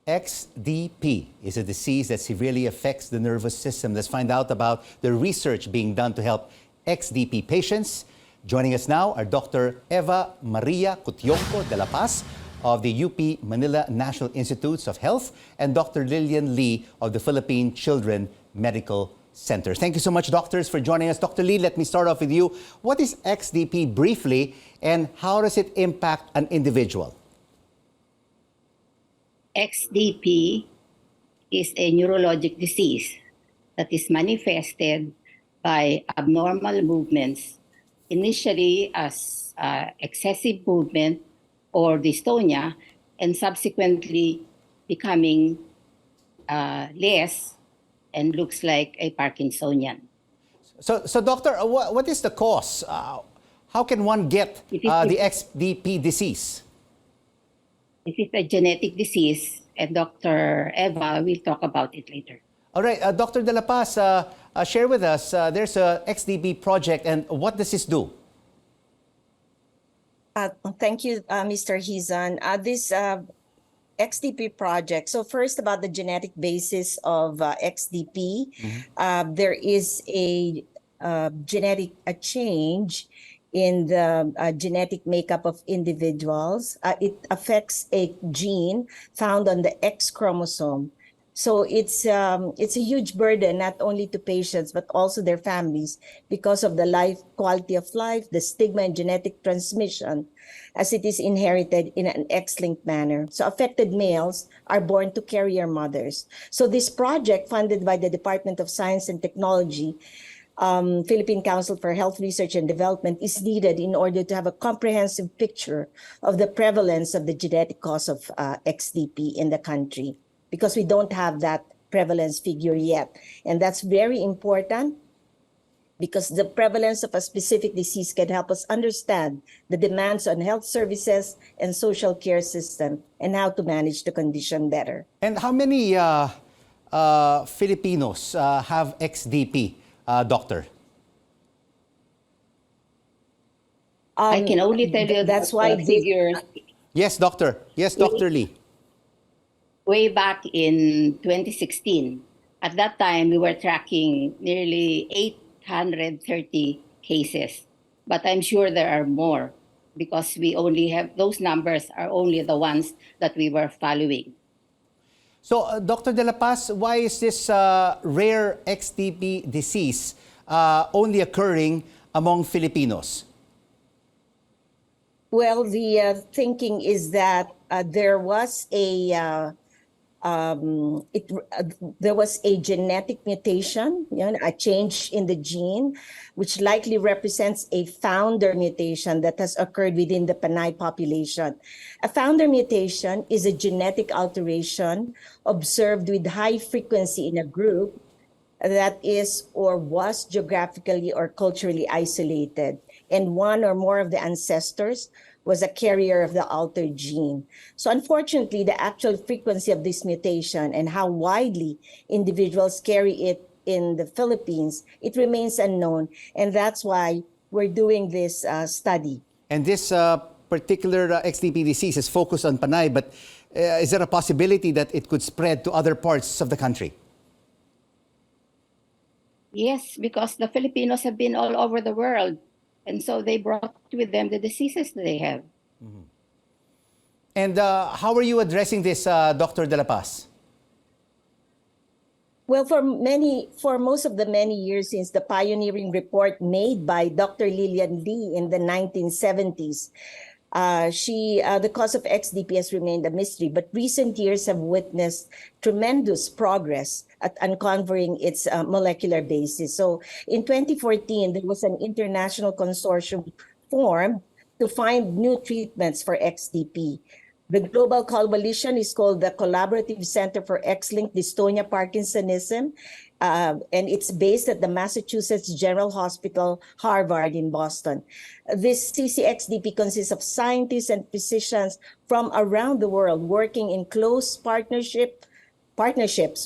XDP is a disease that severely affects the nervous system. Let's find out about the research being done to help XDP patients. Joining us now are Dr. Eva Maria Cutiongco-De of the UP Manila National Institutes of Health and Dr. Lillian Lee of the Philippine Children Medical Center. Thank you so much, doctors, for joining us. Dr. Lee, let me start off with you. What is XDP briefly, and how does it impact an individual? XDP is a neurologic disease that is manifested by abnormal movements, initially as excessive movement or dystonia, and subsequently becoming less and looks like a Parkinsonian. So doctor, what is the cause? How can one get the XDP disease? This is a genetic disease, and Dr. Eva will talk about it later. All right, Dr. De La Paz, share with us, there's a XDP project, and what does this do? Thank you, Mr. Hizan. This XDP project, so first about the genetic basis of XDP, there is a genetic change in the genetic makeup of individuals. It affects a gene found on the X chromosome. So it's a huge burden, not only to patients, but also their families, because of the quality of life, the stigma and genetic transmission, as it is inherited in an X-linked manner. So affected males are born to carrier mothers. So this project, funded by the Department of Science and Technology, Philippine Council for Health Research and Development, is needed in order to have a comprehensive picture of the prevalence of the genetic cause of XDP in the country, because we don't have that prevalence figure yet. And that's very important, because the prevalence of a specific disease can help us understand the demands on health services and social care system and how to manage the condition better. And how many Filipinos have XDP, doctor? I can only tell you that's why figures. Yes, doctor. Yes, Dr. Lee. Way back in 2016, at that time we were tracking nearly 830 cases. But I'm sure there are more, because we only have, those numbers are only the ones that we were following. So, Dr. De La Paz, why is this rare XDP disease only occurring among Filipinos? Well, the thinking is that there was a there was a genetic mutation, a change in the gene, which likely represents a founder mutation that has occurred within the Panay population. A founder mutation is a genetic alteration observed with high frequency in a group that is or was geographically or culturally isolated, and one or more of the ancestors was a carrier of the altered gene. So unfortunately, the actual frequency of this mutation and how widely individuals carry it in the Philippines, it remains unknown. And that's why we're doing this study. And this particular XDP disease is focused on Panay, but is there a possibility that it could spread to other parts of the country? Yes, because the Filipinos have been all over the world. And so they brought with them the diseases that they have. Mm-hmm. And how are you addressing this, Dr. De La Paz? Well, for most of the many years since the pioneering report made by Dr. Lillian Lee in the 1970s, the cause of XDP has remained a mystery, but recent years have witnessed tremendous progress at uncovering its molecular basis. So in 2014, there was an international consortium formed to find new treatments for XDP. The global coalition is called the Collaborative Center for X-linked Dystonia Parkinsonism, and it's based at the Massachusetts General Hospital, Harvard in Boston. This CCXDP consists of scientists and physicians from around the world working in close partnerships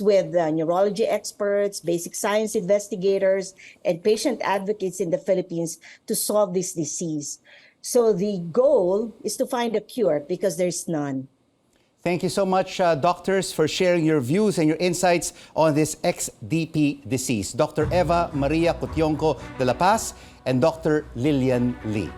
with neurology experts, basic science investigators, and patient advocates in the Philippines to solve this disease. So the goal is to find a cure, because there's none. Thank you so much, doctors, for sharing your views and your insights on this XDP disease. Dr. Eva Maria Cutiongco de la Paz and Dr. Lillian Lee.